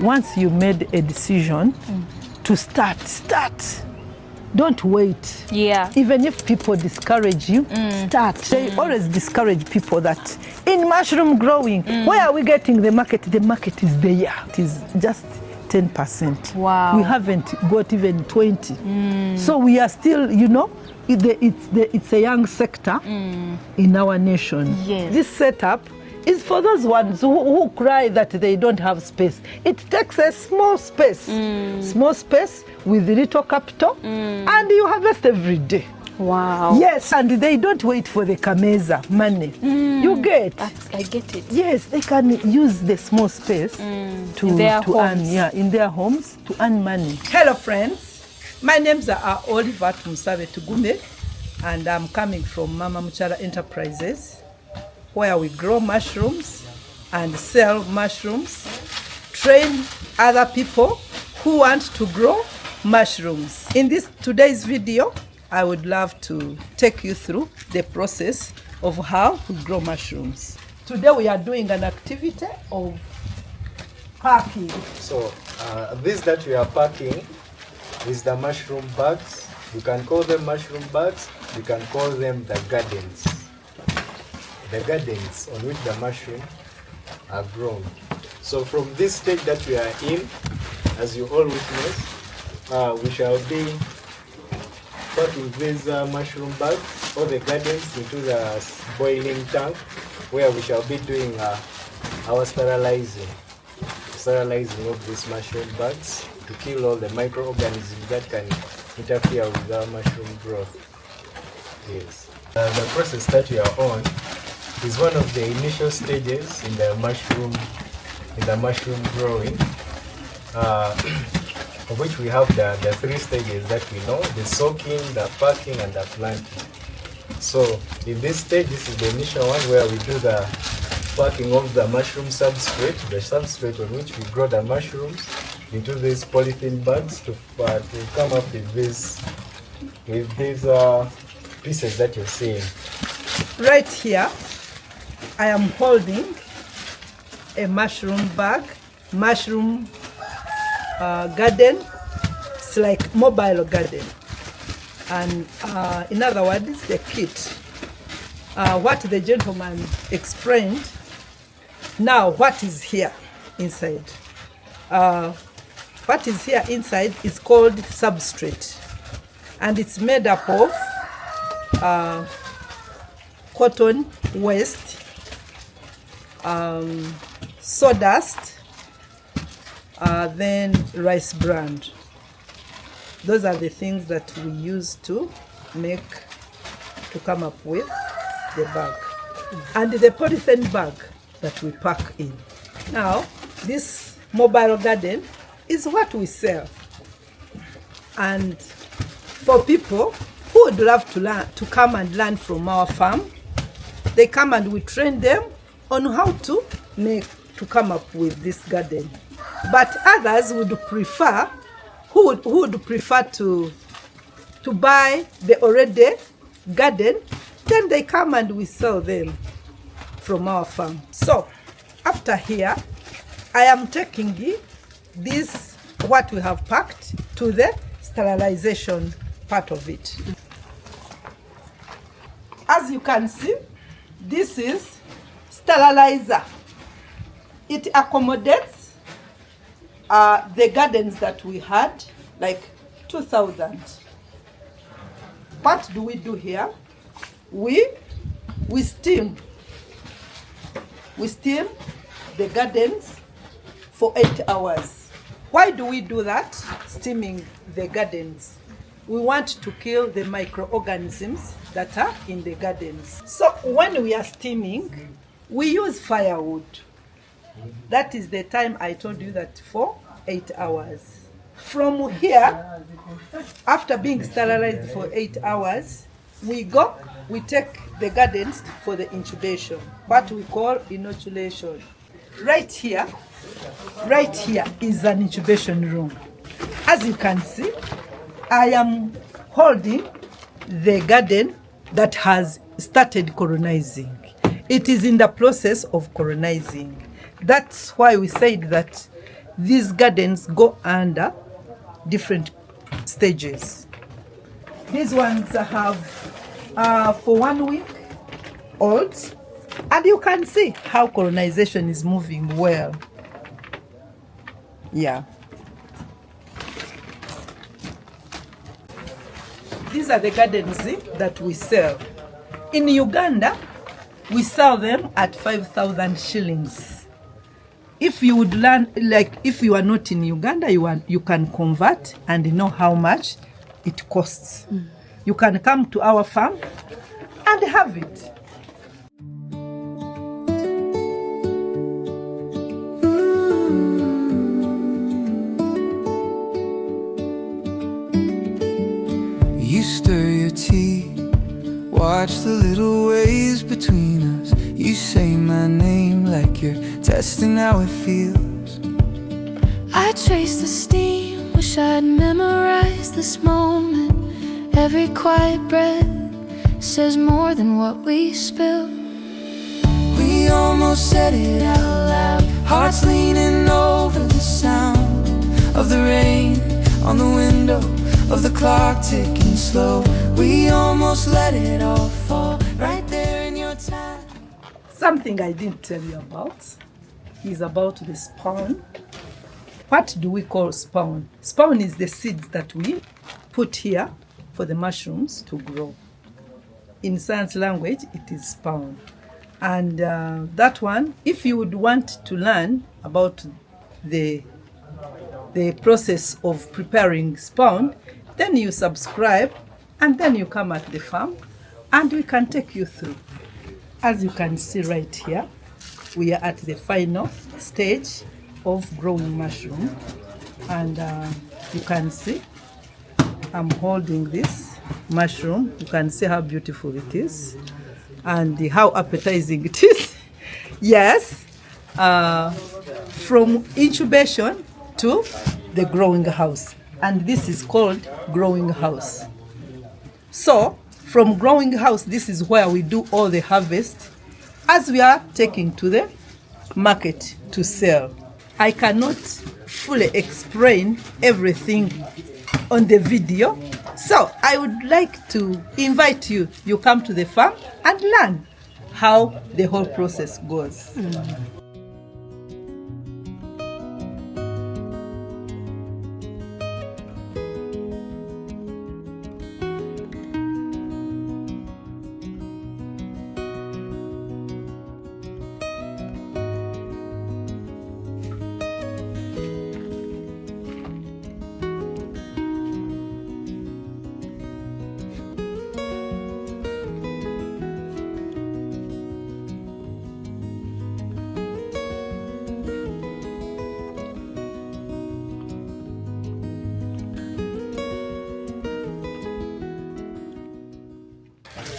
Once you made a decision to start. Don't wait. Yeah. Even if people discourage you, start. They always discourage people that in mushroom growing, where are we getting the market? The market is there. It is just 10%. Wow. We haven't got even 20. So we are still, you know, it's a young sector in our nation. Yes. This setup is for those ones who cry that they don't have space. It takes a small space with little capital, and you harvest every day. Wow. Yes, and they don't wait for the Kameza money. You get. I get it. Yes, they can use the small space to earn, in their homes to earn money. Hello, friends. My names are Oliver Musabe Tugume, and I'm coming from Mama Mucyara Enterprises, where we grow mushrooms and sell mushrooms, train other people who want to grow mushrooms. In today's video, I would love to take you through the process of how to grow mushrooms. Today we are doing an activity of packing. So this that we are packing is the mushroom bags. You can call them mushroom bags, you can call them the gardens. The gardens on which the mushroom are grown. So from this stage that we are in, as you all witness, we shall be putting these mushroom bags or the gardens into the boiling tank, where we shall be doing our sterilizing of these mushroom bags to kill all the microorganisms that can interfere with our mushroom growth. Yes. The process that we are on is one of the initial stages in the mushroom growing, of which we have the three stages that we know: the soaking, the packing, and the planting. So in this stage, this is the initial one where we do the packing of the mushroom substrate, the substrate on which we grow the mushrooms, into these polythene bags to come up with these pieces that you're seeing. Right here, I am holding a mushroom bag, mushroom garden. It's like mobile garden, and in other words, the kit. What the gentleman explained. Now, what is here inside? What is here inside is called substrate, and it's made up of cotton waste, sawdust, then rice bran. Those are the things that we use to come up with the bag, and the polythene bag that we pack in. Now, this mobile garden is what we sell, and for people who would love to come and learn from our farm, they come and we train them on how to come up with this garden. But others would prefer, who would prefer to buy the already garden, then they come and we sell them from our farm. So after here, I am taking this, what we have packed, to the sterilization part of it. As you can see, this is sterilizer. It accommodates the gardens that we had, like 2,000. What do we do here? We steam. We steam the gardens for 8 hours. Why do we do that? Steaming the gardens. We want to kill the microorganisms that are in the gardens. So when we are steaming, we use firewood. That is the time I told you that for 8 hours. From here, after being sterilized for 8 hours, we take the gardens for the incubation, what we call inoculation. Right here is an incubation room. As you can see, I am holding the garden that has started colonizing. It is in the process of colonizing. That's why we said that these gardens go under different stages. These ones have for 1 week old, and you can see how colonization is moving well. Yeah. These are the gardens that we sell. In Uganda, we sell them at 5,000 shillings. If you would learn, like if you are not in Uganda, you can convert and know how much it costs. You can come to our farm and have it. You stir your tea, watch the little waves between us. You say my name like you're testing how it feels. I trace the steam, wish I'd memorized this moment. Every quiet breath says more than what we spill. We almost said it out loud, hearts leaning over the sound of the rain on the window, of the clock ticking slow. We almost let it all fall right there in your time. Something I didn't tell you about is about the spawn. What do we call spawn? Spawn is the seeds that we put here for the mushrooms to grow. In science language, it is spawn. And that one, if you would want to learn about the process of preparing spawn, then you subscribe and then you come at the farm and we can take you through. As you can see right here, we are at the final stage of growing mushroom, and you can see I'm holding this mushroom. You can see how beautiful it is and how appetizing it is. Yes, from incubation to the growing house, and this is called growing house. So from growing house, this is where we do all the harvest as we are taking to the market to sell. I cannot fully explain everything on the video, so I would like to invite you come to the farm and learn how the whole process goes.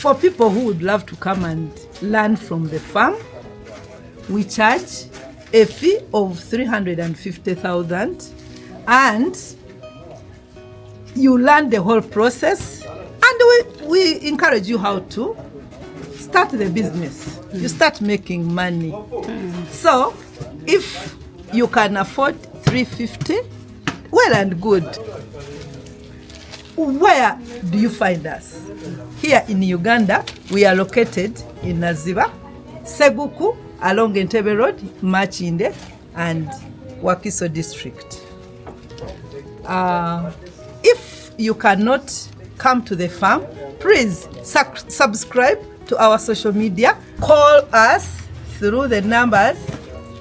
For people who would love to come and learn from the farm, we charge a fee of 350,000, and you learn the whole process, and we encourage you how to start the business. You start making money. So if you can afford 350, well and good. Where do you find us? Here in Uganda, we are located in Naziba, Seguku, along Entebbe Road, Machinde, and Wakiso district. If you cannot come to the farm, please subscribe to our social media. Call us through the numbers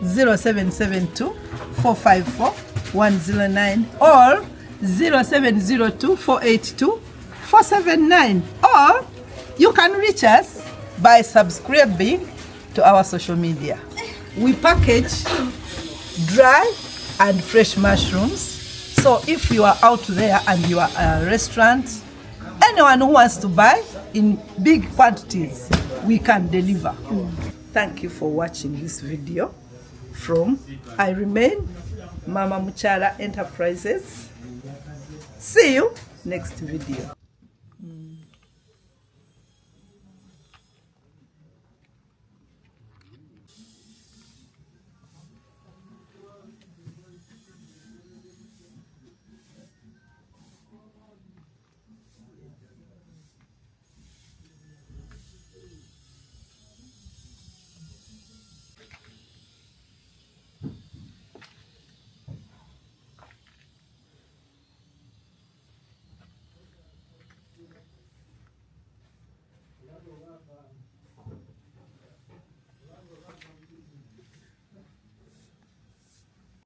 0772 454 109 or 0702 482 479, or you can reach us by subscribing to our social media. We package dry and fresh mushrooms, so if you are out there and you are a restaurant, anyone who wants to buy in big quantities, we can deliver. Thank you for watching this video from I Remain Mama Mucyara Enterprises. See you next video.